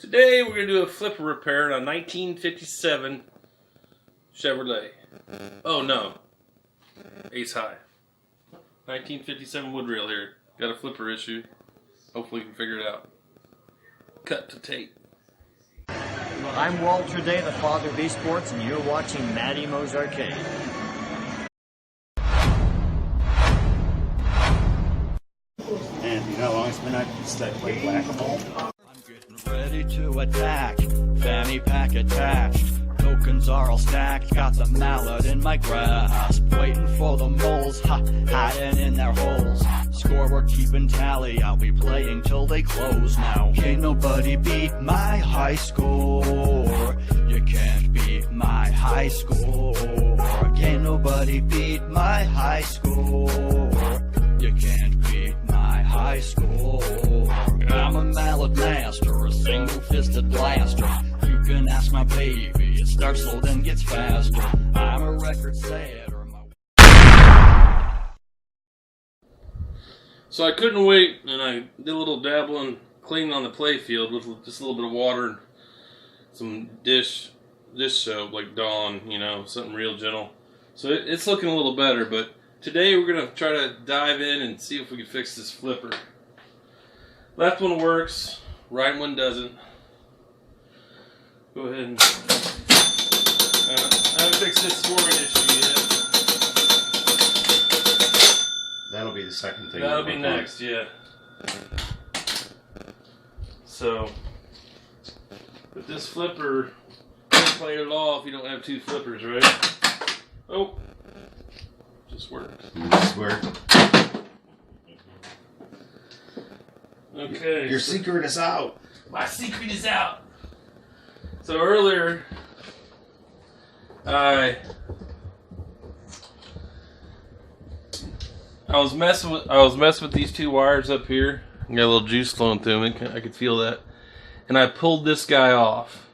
Today we're going to do a flipper repair on a 1957 Chevrolet. Oh no, Ace High. 1957 wood rail here. Got a flipper issue. Hopefully we can figure it out. Cut to tape. I'm Walter Day, the father of esports, and you're watching Matty Mo's Arcade. And you know how long it's been I played whack-a-mole? I'm getting ready to attack, fanny pack attached. Tokens are all stacked, got the mallet in my grasp. Waiting for the moles, hiding in their holes. Score, we're keeping tally, I'll be playing till they close now. Can't nobody beat my high score. You can't beat my high score. Can't nobody beat my high score. You can't beat my high score. I'm a mallet master, a single-fisted blaster. You can ask my baby, it starts slow then gets faster. I'm a record setter. So I couldn't wait, and I did a little dabbling, cleaning on the play field with just a little bit of water and some dish soap, like Dawn, you know, something real gentle. So it's looking a little better, but today we're going to try to dive in and see if we can fix this flipper. Left one works, right one doesn't. Go ahead and... I haven't fixed this scoring issue yet. That'll be the second thing. That'll be next, yeah. So, with this flipper, you can't play your law if you don't have two flippers, right? Oh, just worked. Just worked. Okay. Your secret is out. My secret is out. So earlier, I was messing with these two wires up here. I got a little juice flowing through them. I could feel that, and I pulled this guy off.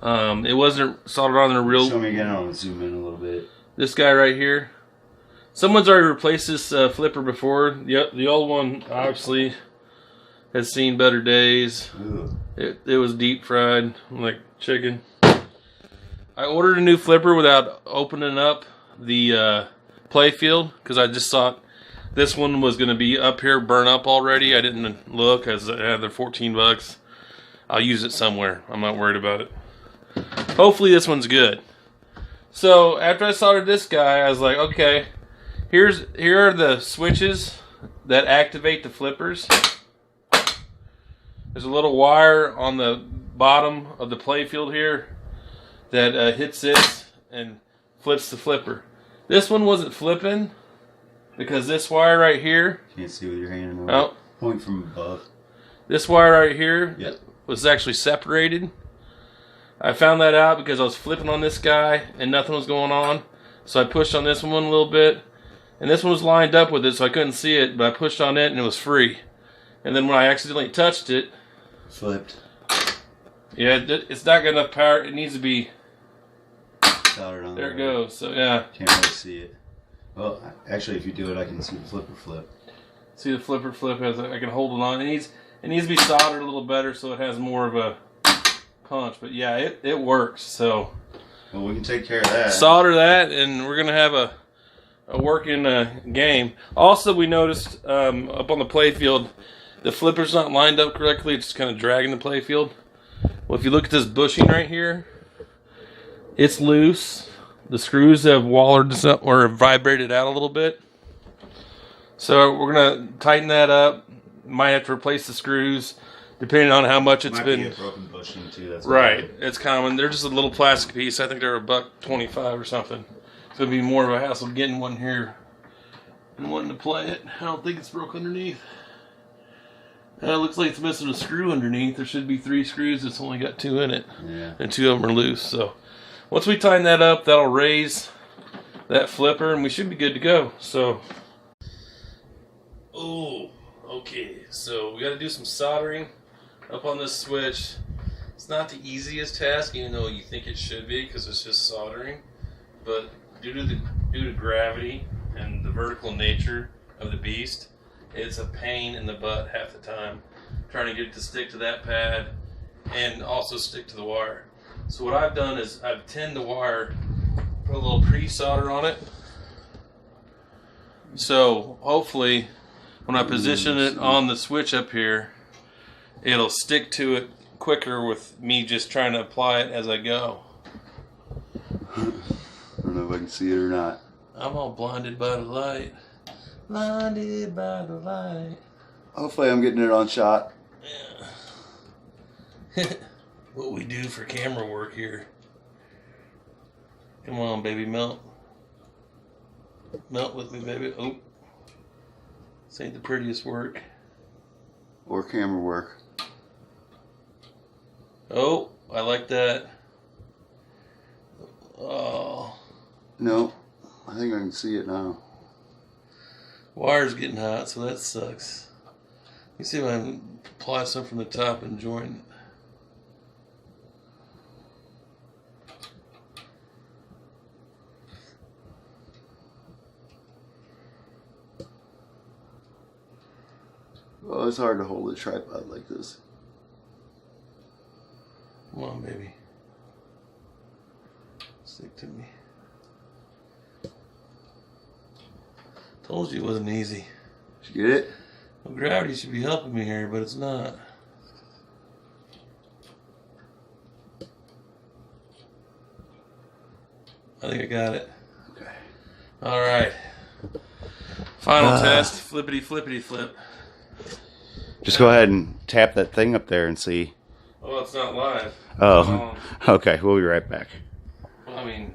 It wasn't soldered on in a real. Show me again. I'll zoom in a little bit. This guy right here. Someone's already replaced this flipper before. The old one obviously has seen better days. It was deep fried like chicken. I ordered a new flipper without opening up the play field because I just thought this one was going to be up here, burn up already. I didn't look as they're $14. I'll use it somewhere. I'm not worried about it. Hopefully this one's good. So after I soldered this guy, I was like, okay, here are the switches that activate the flippers. There's a little wire on the bottom of the play field here that hits this and flips the flipper. This one wasn't flipping because this wire right here. Can't see with your hand. Oh, point from above. This wire right here Yep. was actually separated. I found that out because I was flipping on this guy and nothing was going on. So I pushed on this one a little bit, and this one was lined up with it, so I couldn't see it. But I pushed on it and it was free. And then when I accidentally touched it, Flipped. yeah, it's not got enough power. It needs to be. Soldered on There it goes. So yeah. Can't really see it. Well, actually, if you do it, I can see the flipper flip. See the flipper flip as I can hold it on. It needs to be soldered a little better so it has more of a punch. But yeah, it works. So Well, we can take care of that. solder that, and we're gonna have a working game. Also, we noticed up on the play field, the flipper's not lined up correctly. It's kind of dragging the play field. Well, if you look at this bushing right here, it's loose. The screws have wallered or vibrated out a little bit. So we're gonna tighten that up. Might have to replace the screws, depending on how much it's Might been. be a broken bushing too. That's Right, it's common. They're just a little plastic piece. I think they're $1.25 or something. It's gonna be more of a hassle getting one here and wanting to play it. I don't think it's broke underneath. It looks like it's missing a screw underneath. There should be 3 screws. It's only got 2 in it, Yeah. and 2 of them are loose. So once we tighten that up, that'll raise that flipper, and we should be good to go. So, oh, okay. So we got to do some soldering up on this switch. It's not the easiest task, even though you think it should be, because it's just soldering. But due to gravity and the vertical nature of the beast, it's a pain in the butt half the time trying to get it to stick to that pad and also stick to the wire. So what I've done is I've tinned the wire, put a little pre-solder on it. So hopefully when I position it on the switch up here, it'll stick to it quicker with me just trying to apply it as I go. I don't know if I can see it or not. I'm all blinded by the light. Blinded by the light. Hopefully I'm getting it on shot. Yeah. What we do for camera work here. Come on, baby, melt. Melt with me, baby. Oh. This ain't the prettiest work. Or camera work. Oh, I like that. Oh. No, I think I can see it now. Wire's getting hot, so that sucks. Let me see if I can apply some from the top and join it. Well, it's hard to hold a tripod like this. Come on, baby. Stick to me. Told you it wasn't easy. Did you get it? Well, gravity should be helping me here, but it's not. I think I got it. Okay. All right. Final test. Flippity flippity flip. Just go ahead and tap that thing up there and see. Well, it's not live. Oh, okay. We'll be right back. Well, I mean...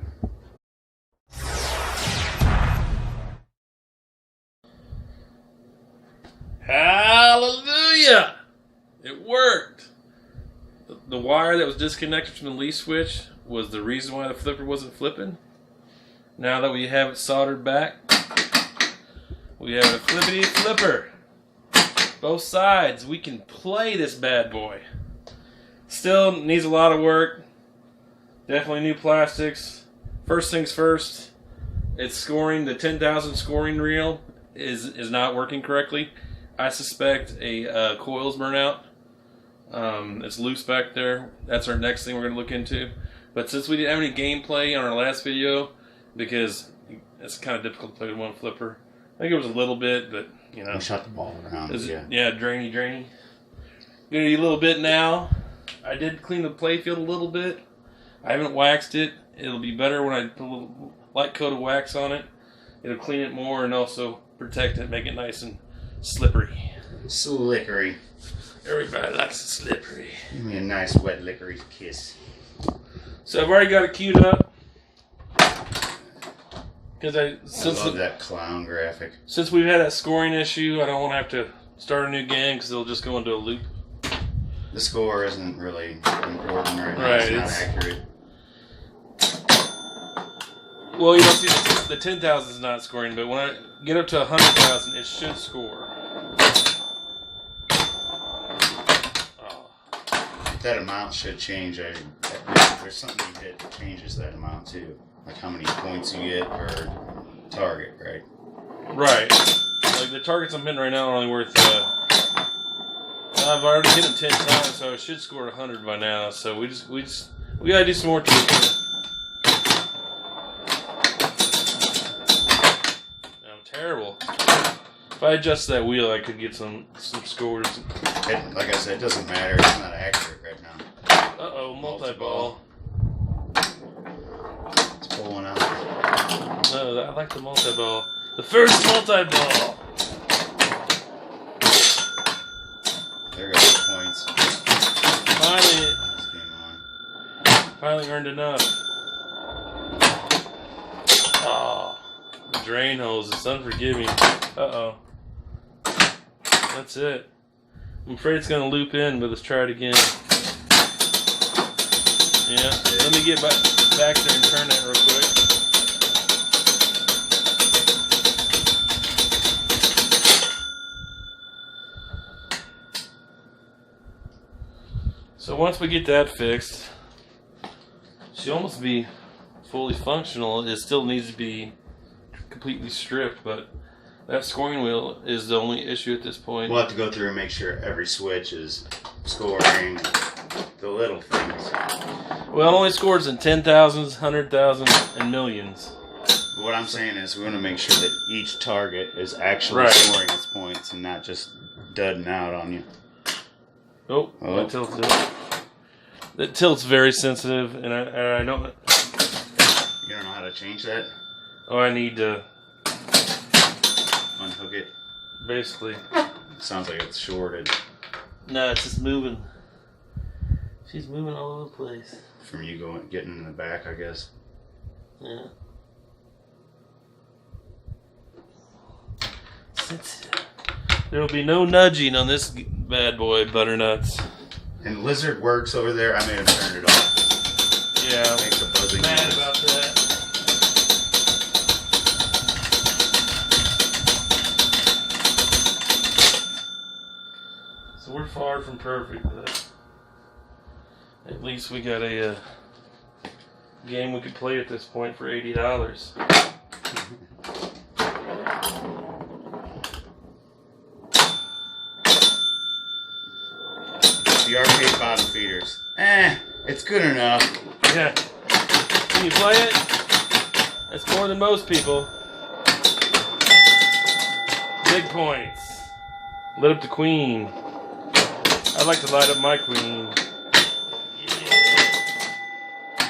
Hallelujah! It worked! The wire that was disconnected from the leaf switch was the reason why the flipper wasn't flipping. Now that we have it soldered back, we have a flippity flipper. Both sides. We can play this bad boy. Still needs a lot of work. Definitely new plastics. First things first, it's scoring. The 10,000 scoring reel is not working correctly. I suspect a coil's burnt out. It's loose back there. That's our next thing we're going to look into. But since we didn't have any gameplay on our last video, because it's kind of difficult to play with one flipper, I think it was a little bit, but you know. I shot the ball around. Yeah, drainy. Gonna need a little bit now. I did clean the playfield a little bit. I haven't waxed it. It'll be better when I put a little light coat of wax on it. It'll clean it more and also protect it, make it nice and slippery. Slickery. Everybody likes it slippery. Give me a nice wet licorice kiss. So I've already got it queued up. Because I love that clown graphic. Since we've had that scoring issue, I don't want to have to start a new game because it'll just go into a loop. The score isn't really important right now. Right, it's not accurate. Well, you know, see, the 10,000 is not scoring, but when I get up to 100,000, it should score. Oh. That amount should change. There's something you hit that changes that amount too. Like how many points you get per target, right? Right. Like the targets I'm hitting right now are only worth. I've already hit them 10 times, so I should score 100 by now. So we gotta do some more tweaking. I'm terrible. If I adjust that wheel, I could get some scores. Like I said, it doesn't matter. It's not accurate right now. Uh-oh, multi-ball. It's pulling out. No, I like the multi-ball. The first multi-ball. There goes the points. Finally, It's game on. finally earned enough. Oh, the drain hose. It's unforgiving. Uh-oh. That's it. I'm afraid it's going to loop in, but let's try it again. Yeah, let me get back there and turn that real quick. So once we get that fixed, she'll almost be fully functional. It still needs to be completely stripped, but that scoring wheel is the only issue at this point. We'll have to go through and make sure every switch is scoring, The little things. Well, it only scores in 10,000s, 100,000s, and millions. What I'm saying is we want to make sure that each target is actually Right. scoring its points and not just dudding out on you. Oh, that tilted. That tilt's very sensitive, and I don't... You don't know how to change that? Oh, I need to... Unhook it? Basically. Sounds like it's shorted. No, it's just moving. She's moving all over the place. From you getting in the back, I guess. Yeah. There'll be no nudging on this bad boy, Butternuts. And Lizard works over there. I may have turned it off. Yeah, Makes a buzzing mad noise. about that. So we're far from perfect, but at least we got a game we could play at this point for $80. The arcade bottom feeders. It's good enough. Yeah. Can you play it? That's more than most people. Big points. Lit up the queen. I'd like to light up my queen.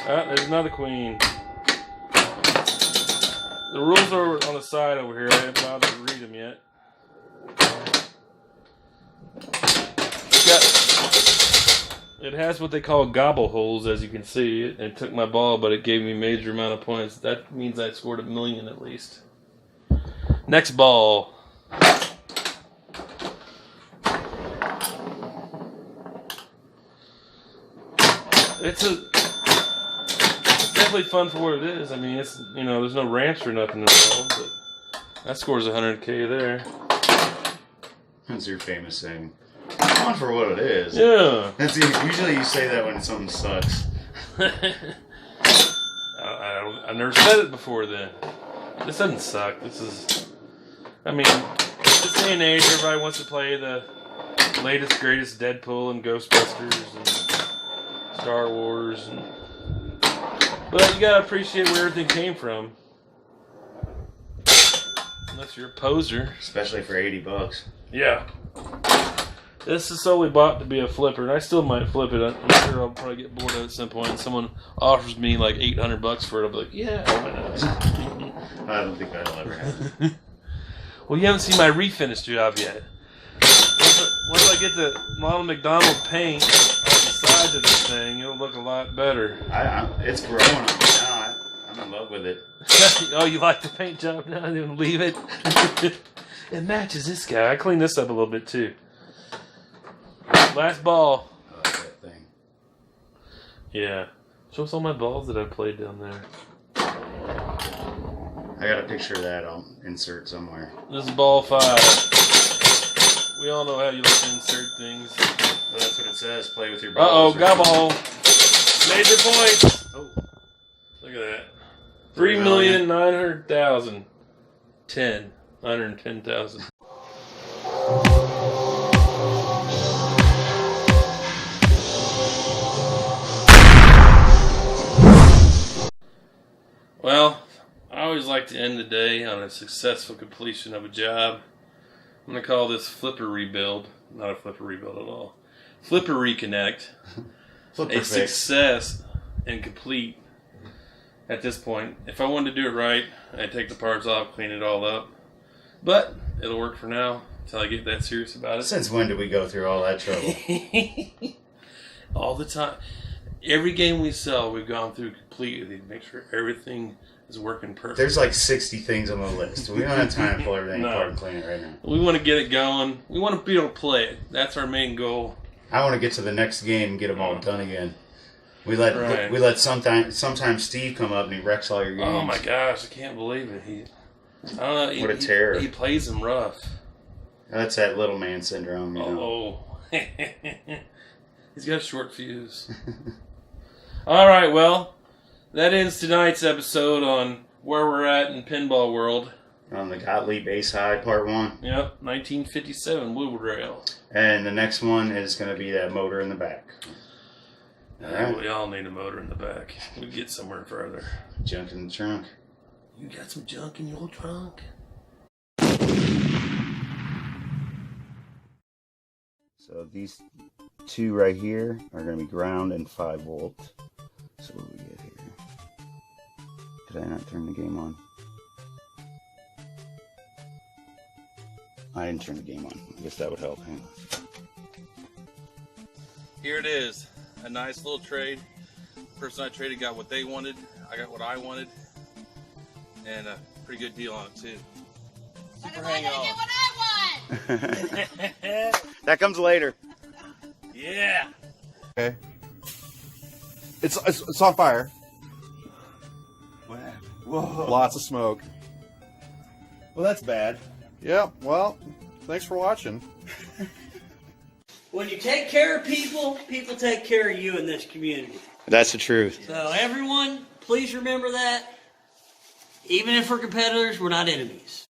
Ah, there's another queen. The rules are on the side over here. I haven't bothered to read them yet. It has what they call gobble holes, as you can see. It took my ball, but it gave me a major amount of points. That means I scored 1 million at least. Next ball. It's definitely fun for what it is. I mean, it's, you know, there's no ranch or nothing involved, but that scores 100K there. That's your famous saying. Fun for what it is. Yeah. That's usually you say that when something sucks. I've never said it before then. This doesn't suck. This is... I mean, this day and age, everybody wants to play the latest, greatest Deadpool and Ghostbusters and Star Wars. But you gotta appreciate where everything came from. Unless you're a poser. Especially for $80. Yeah. This is solely bought to be a flipper, and I still might flip it. I'm sure I'll probably get bored of it at some point. And someone offers me like $800 for it. I'll be like, yeah, why not? I don't think that'll ever happen. Well, you haven't seen my refinish job yet. Once I get the Ronald McDonald paint on the sides of this thing, it'll look a lot better. It's growing on me now. I'm in love with it. Oh, you like the paint job now? You want to leave it? It matches this guy. I cleaned this up a little bit too. Last ball. I like that thing. Yeah. Show us all my balls that I played down there. I got a picture of that I'll insert somewhere. This is ball 5. We all know how you like to insert things. Well, that's what it says. Play with your balls. Uh-oh, gobble hole. Major points. Oh. Look at that. 3,900,000. 910,000. Well, I always like to end the day on a successful completion of a job. I'm going to call this Flipper Rebuild. Not a Flipper Rebuild at all. Flipper Reconnect. Flipper A fix. success and complete at this point. If I wanted to do it right, I'd take the parts off, clean it all up. But it'll work for now until I get that serious about it. Since when did we go through all that trouble? All the time. Every game we sell, we've gone through completely to make sure everything is working perfect. There's like 60 things on the list. We don't have time to pull everything apart and clean it right now. We want to get it going. We want to be able to play it. That's our main goal. I want to get to the next game and get them all done again. We let sometimes Steve come up and he wrecks all your games. Oh my gosh, I can't believe it. I don't know. What a terror. He plays them rough. That's that little man syndrome, you know. Oh. He's got a short fuse. All right, well, that ends tonight's episode on where we're at in pinball world. On the Gottlieb Ace High Part 1. Yep, 1957 Wood Rail. And the next one is going to be that motor in the back. Alright. We all need a motor in the back. We get somewhere further. Junk in the trunk. You got some junk in your trunk? So these two right here are going to be ground and 5 volt. So what do we get here? Did I not turn the game on? I didn't turn the game on. I guess that would help. Hang on. Here it is. A nice little trade. The person I traded got what they wanted. I got what I wanted. And a pretty good deal on it too. Super hang on. Get what I want. That comes later. Yeah. Okay. It's on fire. Whoa. Lots of smoke. Well, that's bad. Yeah, well, thanks for watching. When you take care of people, people take care of you in this community. That's the truth. So everyone, please remember that. Even if we're competitors, we're not enemies.